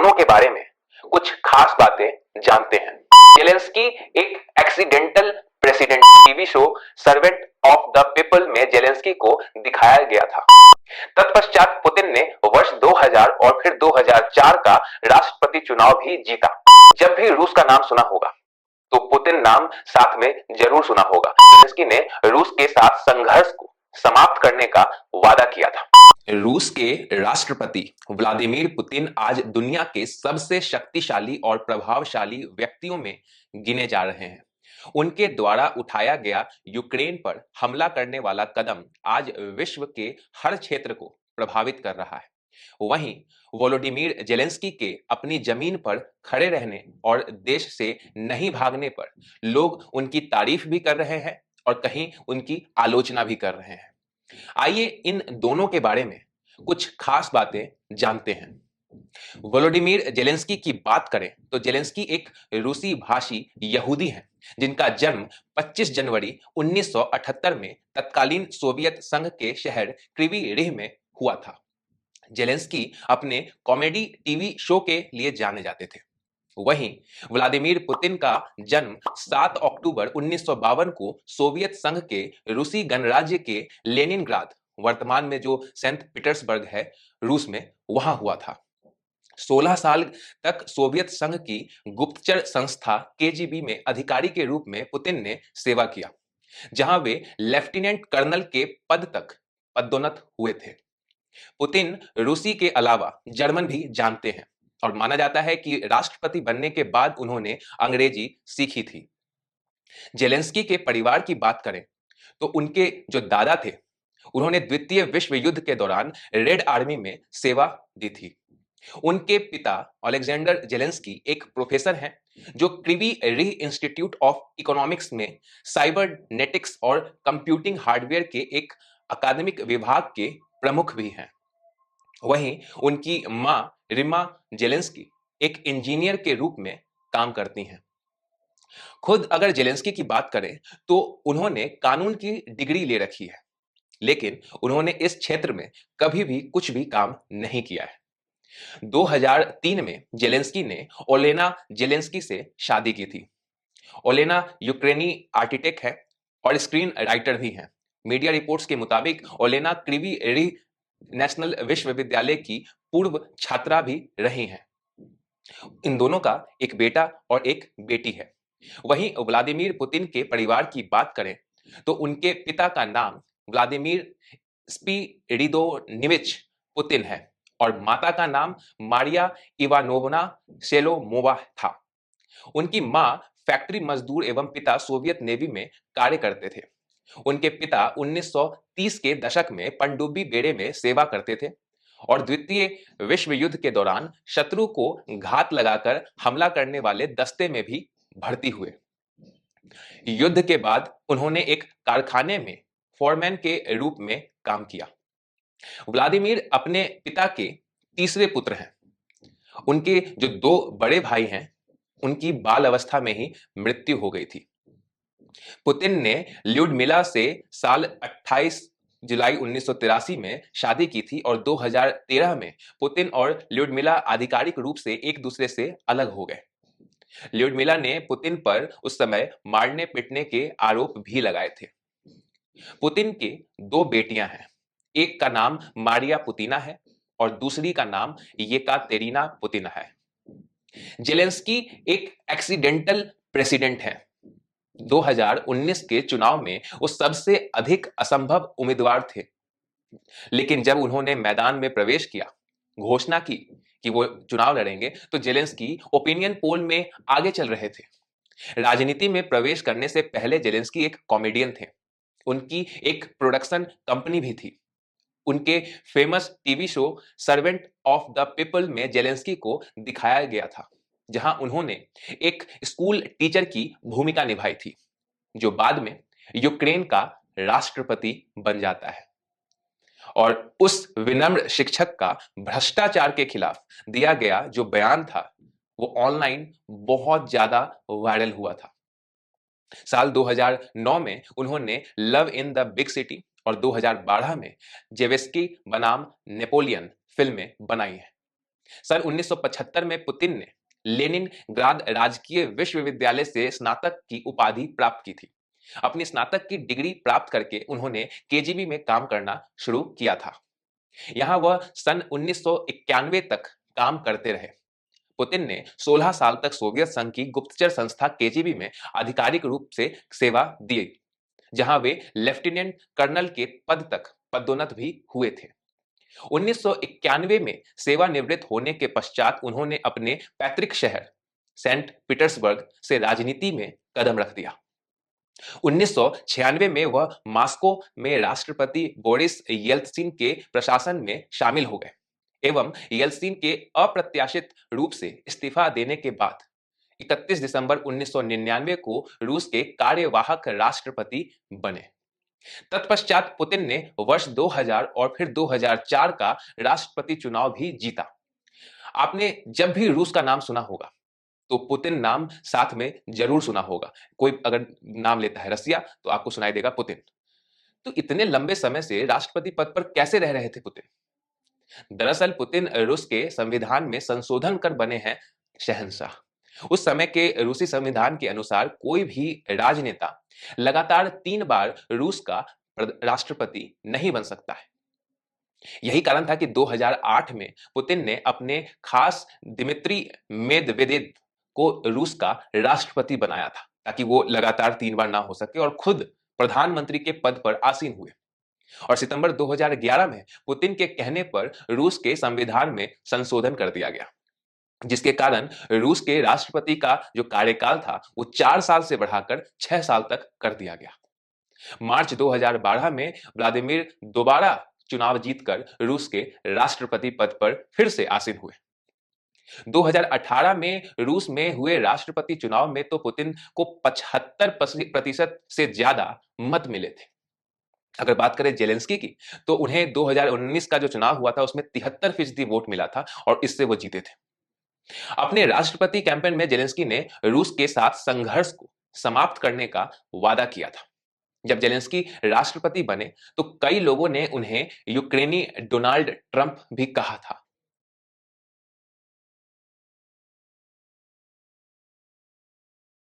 दोनों के बारे में कुछ खास बातें जानते हैं। जेलेंस्की एक accidental president. TV show servant of the people में जेलेंस्की को दिखाया गया था। तत्पश्चात पुतिन ने वर्ष 2000 और फिर 2004 का राष्ट्रपति चुनाव भी जीता। जब भी रूस का नाम सुना होगा तो पुतिन नाम साथ में जरूर सुना होगा। जेलेंस्की ने रूस के साथ संघर्ष को समाप्त करने का वादा किया था। रूस के राष्ट्रपति व्लादिमीर पुतिन आज दुनिया के सबसे शक्तिशाली और प्रभावशाली व्यक्तियों में गिने जा रहे हैं। उनके द्वारा उठाया गया यूक्रेन पर हमला करने वाला कदम आज विश्व के हर क्षेत्र को प्रभावित कर रहा है। वहीं वोलोडिमीर जेलेंस्की के अपनी जमीन पर खड़े रहने और देश से नहीं भागने पर लोग उनकी तारीफ भी कर रहे हैं और कहीं उनकी आलोचना भी कर रहे हैं। आइए इन दोनों के बारे में कुछ खास बातें जानते हैं। वोलोडिमीर जेलेंस्की की बात करें तो जेलेंस्की एक रूसी भाषी यहूदी हैं जिनका जन्म 25 जनवरी 1978 में तत्कालीन सोवियत संघ के शहर क्रिवी रिह में हुआ था। जेलेंस्की अपने कॉमेडी टीवी शो के लिए जाने जाते थे। वहीं व्लादिमीर पुतिन का जन्म 7 अक्टूबर 1952 को सोवियत संघ के रूसी गणराज्य के लेनिनग्राद, वर्तमान में जो सेंट पीटर्सबर्ग है रूस में, वहां हुआ था। 16 साल तक सोवियत संघ की गुप्तचर संस्था केजीबी में अधिकारी के रूप में पुतिन ने सेवा किया, जहां वे लेफ्टिनेंट कर्नल के पद तक पदोन्नत हुए थे। पुतिन रूसी के अलावा जर्मन भी जानते हैं और माना जाता है कि राष्ट्रपति बनने के बाद उन्होंने अंग्रेजी सीखी थी। जेलेंस्की के परिवार की बात करें तो उनके जो दादा थे उन्होंने द्वितीय विश्व युद्ध के दौरान रेड आर्मी में सेवा दी थी। उनके पिता अलेक्जेंडर जेलेंस्की एक प्रोफेसर हैं जो क्रिवी रिह इंस्टीट्यूट ऑफ इकोनॉमिक्स में साइबरनेटिक्स और कंप्यूटिंग हार्डवेयर के एक अकादमिक विभाग के प्रमुख भी हैं। वहीं उनकी मां रिमा जेलेंस्की एक इंजीनियर के रूप में काम करती हैं। खुद अगर जेलेंस्की की बात करें तो उन्होंने कानून की डिग्री ले रखी है, लेकिन उन्होंने इस क्षेत्र में कभी भी कुछ भी काम नहीं किया है। 2003 में जेलेंस्की ने ओलेना जेलेंस्की से शादी की थी। ओलेना यूक्रेनी आर्किटेक्ट है और स्क्रीन राइटर भी हैं। मीडिया रिपोर्ट्स के मुताबिक ओलेना क्रिवी रिह नेशनल विश्वविद्यालय की पूर्व छात्रा भी रही हैं। इन दोनों का एक बेटा और एक बेटी है। वहीं व्लादिमीर पुतिन के परिवार की बात करें तो उनके पिता का नाम व्लादिमीर स्पिरिडोनिविच पुतिन है और माता का नाम मारिया इवानोवना सेलोमोवा था। उनकी मां फैक्ट्री मजदूर एवं पिता सोवियत नेवी में कार्य करते थे। उनके पिता 1930 के दशक में पनडुब्बी बेड़े में सेवा करते थे और द्वितीय विश्व युद्ध के दौरान शत्रु को घात लगाकर हमला करने वाले दस्ते में भी भर्ती हुए। युद्ध के बाद उन्होंने एक कारखाने में फोरमैन के रूप में काम किया। व्लादिमीर अपने पिता के तीसरे पुत्र हैं। उनके जो दो बड़े भाई हैं उनकी बाल अवस्था में ही मृत्यु हो गई थी। पुतिन ने ल्यूडमिला से साल 28 जुलाई 1983 में शादी की थी और 2013 में पुतिन और ल्यूडमिला आधिकारिक रूप से एक दूसरे से अलग हो गए। ल्यूडमिला ने पुतिन पर उस समय मारने पीटने के आरोप भी लगाए थे। पुतिन के दो बेटियां हैं। एक का नाम मारिया पुतिना है और दूसरी का नाम येकातेरिना पुतिना है। जेलेंस्की एक एक्सीडेंटल प्रेसिडेंट है। 2019 के चुनाव में वो सबसे अधिक असंभव उम्मीदवार थे, लेकिन जब उन्होंने मैदान में प्रवेश किया, घोषणा की कि वो चुनाव लड़ेंगे, तो जेलेंस्की ओपिनियन पोल में आगे चल रहे थे। राजनीति में प्रवेश करने से पहले जेलेंस्की एक कॉमेडियन थे। उनकी एक प्रोडक्शन कंपनी भी थी। उनके famous TV show servant of the people में जेलेंस्की को दिखाया गया था, जहां उन्होंने एक स्कूल टीचर की भूमिका निभाई थी, जो बाद में यूक्रेन का राष्ट्रपति बन जाता है। और उस विनम्र शिक्षक का भ्रष्टाचार के खिलाफ दिया गया जो बयान था वो ऑनलाइन बहुत ज्यादा वायरल हुआ था। साल 2009 में उन्होंने love in the big city और 2012 में जेवेस्की बनाम नेपोलियन फिल्में बनाई हैं। सन 1975 में पुतिन ने लेनिन ग्राद राजकीय विश्वविद्यालय से स्नातक की उपाधि प्राप्त की थी। अपनी स्नातक की डिग्री प्राप्त करके उन्होंने केजीबी में काम करना शुरू किया था। यहां वह सन 1991 तक काम करते रहे। पुतिन ने 16 साल तक सोवियत संघ की गुप्तचर संस्था केजीबी में आधिकारिक रूप से सेवा दी, जहां वे लेफ्टिनेंट कर्नल के पद तक पदोन्नत भी हुए थे। 1991 में सेवानिवृत्त होने के पश्चात उन्होंने अपने पैतृक शहर सेंट पीटर्सबर्ग से राजनीति में कदम रख दिया। 1996 में वह मॉस्को में राष्ट्रपति बोरिस येल्त्सिन के प्रशासन में शामिल हो गए एवं येल्त्सिन के अप्रत्याशित रूप से इस्तीफा देने के बाद 31 दिसंबर 1999 को रूस के कार्यवाहक राष्ट्रपति बने। तत्पश्चात पुतिन ने वर्ष 2000 और फिर 2004 का राष्ट्रपति चुनाव भी जीता। आपने जब भी रूस का नाम सुना होगा तो पुतिन नाम साथ में जरूर सुना होगा। कोई अगर नाम लेता है रसिया तो आपको सुनाई देगा पुतिन। तो इतने लंबे समय से राष्ट्रपति पद पर कैसे रह रहे थे पुतिन? दरअसल पुतिन रूस के संविधान में संशोधन कर बने हैं शहंशाह। उस समय के रूसी संविधान के अनुसार कोई भी राजनेता लगातार 3 बार रूस का राष्ट्रपति नहीं बन सकता है। यही कारण था कि 2008 में पुतिन ने अपने खास दिमित्री मेदवेदेव को रूस का राष्ट्रपति बनाया था, ताकि वो लगातार 3 बार ना हो सके और खुद प्रधानमंत्री के पद पर आसीन हुए। और सितंबर 2011 में पुतिन के कहने पर रूस के संविधान में संशोधन कर दिया गया, जिसके कारण रूस के राष्ट्रपति का जो कार्यकाल था वो 4 साल से बढ़ाकर 6 साल तक कर दिया गया। मार्च 2012 में व्लादिमीर दोबारा चुनाव जीतकर रूस के राष्ट्रपति पद पर फिर से आसीन हुए। 2018 में रूस में हुए राष्ट्रपति चुनाव में तो पुतिन को 75% से ज्यादा मत मिले थे। अगर बात करें जेलेंस्की की तो उन्हें 2019 का जो चुनाव हुआ था उसमें 73% वोट मिला था और इससे वो जीते थे। अपने राष्ट्रपति कैंपेन में जेलेंस्की ने रूस के साथ संघर्ष को समाप्त करने का वादा किया था। जब जेलेंस्की राष्ट्रपति बने तो कई लोगों ने उन्हें यूक्रेनी डोनाल्ड ट्रंप भी कहा था।